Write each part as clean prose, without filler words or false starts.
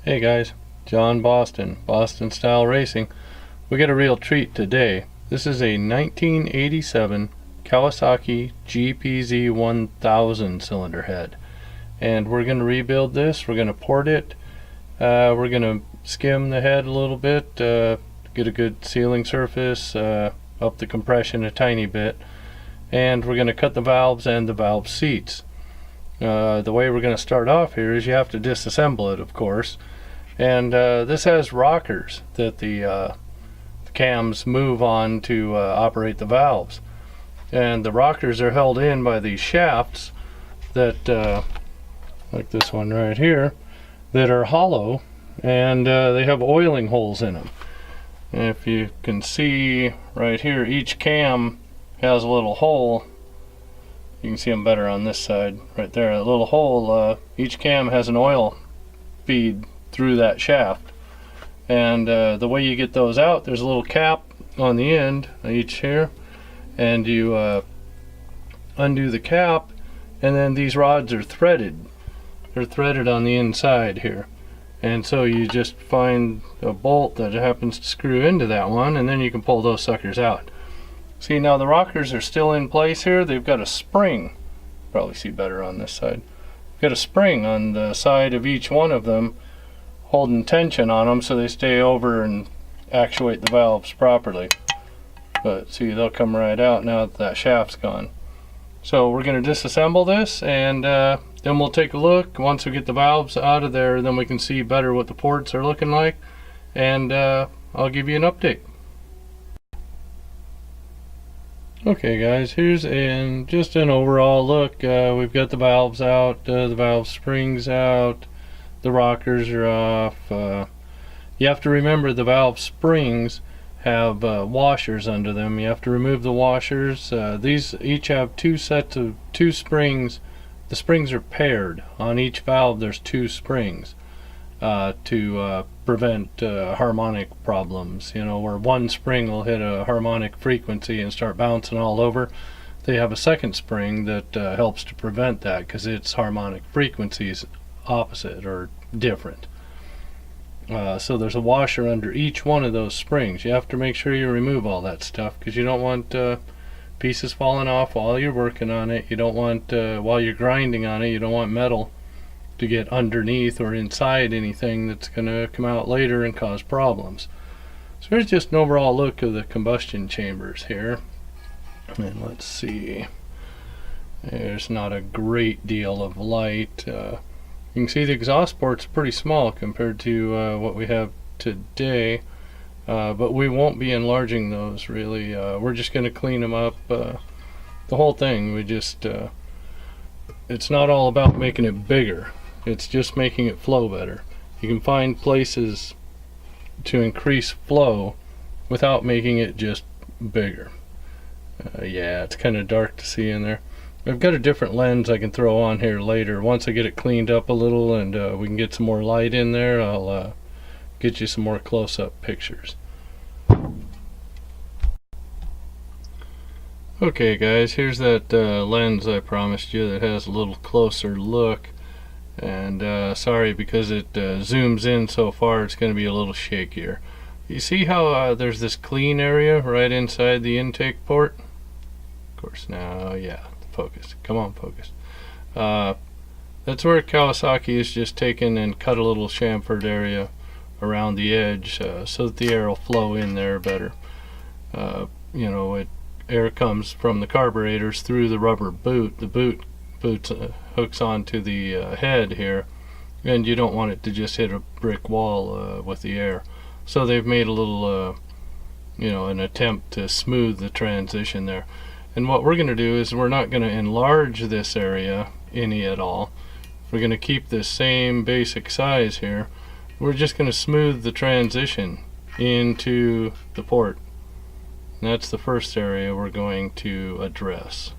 Hey guys, John Boston Style Racing. We got a real treat today. This is a 1987 Kawasaki GPZ 1000 cylinder head. And we're going to rebuild this, we're going to port it, we're going to skim the head a little bit, get a good sealing surface, up the compression a tiny bit, and we're going to cut the valves and the valve seats. The way we're going to start off here is you have to disassemble it, of course, and this has rockers that the cams move on to operate the valves, and the rockers are held in by these shafts that like this one right here, that are hollow, and they have oiling holes in them. And if you can see right here, each cam has a little hole. You can see them better on this side right there, a little hole. Each cam has an oil feed through that shaft, and the way you get those out, there's a little cap on the end each here, and you undo the cap, and then these rods are threaded. They're threaded on the inside here, and so you just find a bolt that happens to screw into that one, and then you can pull those suckers out. See, now the rockers are still in place here. They've got a spring. Probably see better on this side. Got a spring on the side of each one of them, holding tension on them so they stay over and actuate the valves properly. But see, they'll come right out now that that shaft's gone. So we're going to disassemble this, and then we'll take a look. Once we get the valves out of there, then we can see better what the ports are looking like, and I'll give you an update. Okay guys, here's just an overall look. We've got the valves out, the valve springs out, the rockers are off. You have to remember the valve springs have washers under them. You have to remove the washers. These each have two sets of two springs. The springs are paired. On each valve there's two springs to prevent harmonic problems, you know, where one spring will hit a harmonic frequency and start bouncing all over. They have a second spring that helps to prevent that, because its harmonic frequency is opposite or different. So there's a washer under each one of those springs. You have to make sure you remove all that stuff, because you don't want pieces falling off while you're working on it. You don't want while you're grinding on it, you don't want metal to get underneath or inside anything that's going to come out later and cause problems. So here's just an overall look of the combustion chambers here, and let's see, there's not a great deal of light. You can see the exhaust port's pretty small compared to what we have today, but we won't be enlarging those really. We're just going to clean them up, the whole thing. We just it's not all about making it bigger, it's just making it flow better. You can find places to increase flow without making it just bigger. Yeah, it's kind of dark to see in there. I've got a different lens I can throw on here later. Once I get it cleaned up a little and we can get some more light in there, I'll get you some more close-up pictures. Okay guys, here's that lens I promised you that has a little closer look. And sorry, because it zooms in so far, it's going to be a little shakier. You see how there's this clean area right inside the intake port? Of course, now, yeah, focus. Come on, focus. That's where Kawasaki is just taken and cut a little chamfered area around the edge so that the air will flow in there better. You know, air comes from the carburetors through the rubber boot. The boot hooks onto the head here, and you don't want it to just hit a brick wall with the air. So they've made a little you know, an attempt to smooth the transition there. And what we're going to do is we're not going to enlarge this area any at all. We're going to keep this same basic size here. We're just going to smooth the transition into the port. And that's the first area we're going to address.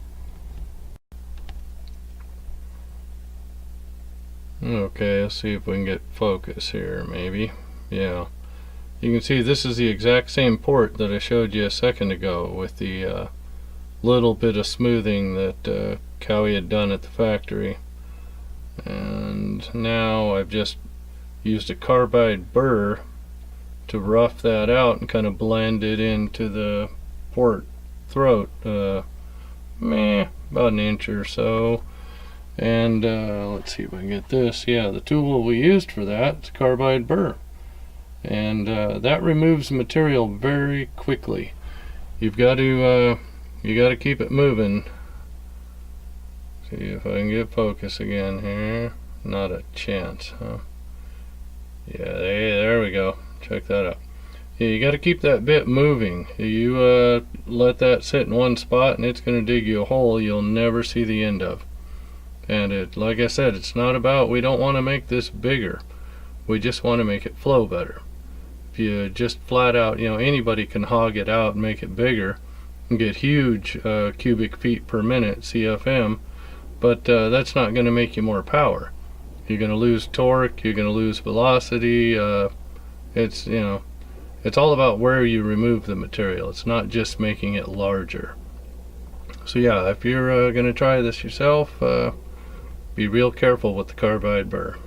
Okay, let's see if we can get focus here, maybe. Yeah. You can see this is the exact same port that I showed you a second ago, with the little bit of smoothing that Cowie had done at the factory. And now I've just Used a carbide burr to rough that out and kind of blend it into the port throat, about an inch or so. And let's see if I can get this. Yeah, the tool we used for that is a carbide burr, and that removes material very quickly. You've got to keep it moving. See if I can get focus again here. Not a chance, huh? Yeah, there we go. Check that out. Yeah, you got to keep that bit moving. You let that sit in one spot and it's going to dig you a hole you'll never see the end of. And it, like I said, it's not about, we don't want to make this bigger. We just want to make it flow better. If you just flat out, anybody can hog it out and make it bigger and get huge cubic feet per minute, CFM, but that's not going to make you more power. You're going to lose torque, you're going to lose velocity. It's all about where you remove the material. It's not just making it larger. So yeah, if you're going to try this yourself, be real careful with the carbide burr.